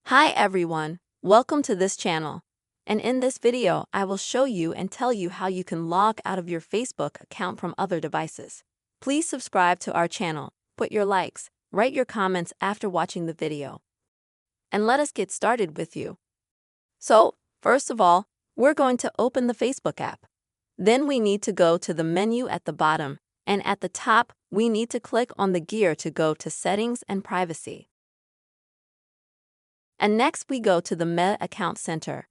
Hi everyone, welcome to this channel. And in this video, I will show you and tell you how you can log out of your Facebook account from other devices. Please subscribe to our channel, put your likes, write your comments after watching the video. And let us get started with you. So, first of all, we're going to open the Facebook app. Then we need to go to the menu at the bottom, and at the top, we need to click on the gear to go to Settings and Privacy. And next we go to the Meta Account Center.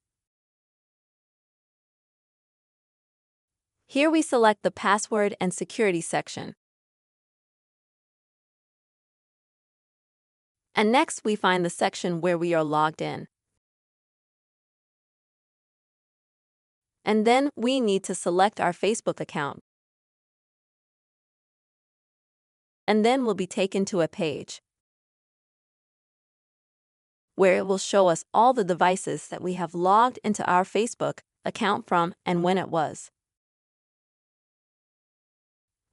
Here we select the Password and Security section. And next we find the section where we are logged in. And then we need to select our Facebook account. And then we'll be taken to a page where it will show us all the devices that we have logged into our Facebook account from and when it was.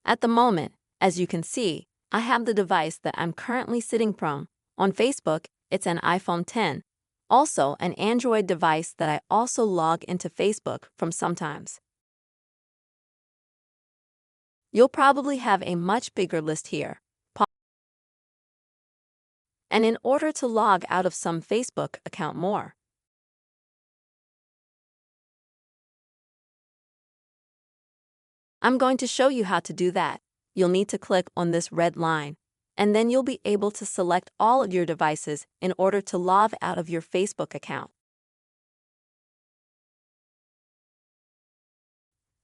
At the moment, as you can see, I have the device that I'm currently sitting from. On Facebook, it's an iPhone X, also an Android device that I also log into Facebook from sometimes. You'll probably have a much bigger list here. And in order to log out of some Facebook account more, I'm going to show you how to do that. You'll need to click on this red line, and then you'll be able to select all of your devices in order to log out of your Facebook account.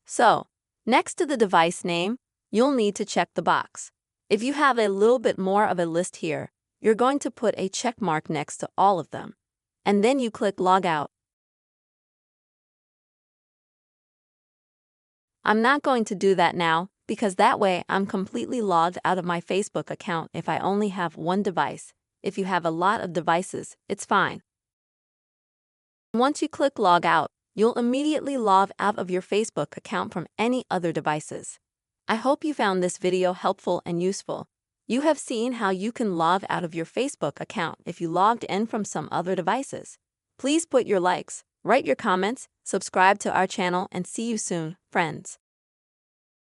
So, next to the device name, you'll need to check the box. If you have a little bit more of a list here, you're going to put a check mark next to all of them. And then you click Log Out. I'm not going to do that now, because that way I'm completely logged out of my Facebook account if I only have one device. If you have a lot of devices, it's fine. Once you click Log Out, you'll immediately log out of your Facebook account from any other devices. I hope you found this video helpful and useful. You have seen how you can log out of your Facebook account if you logged in from some other devices. Please put your likes, write your comments, subscribe to our channel, and see you soon, friends.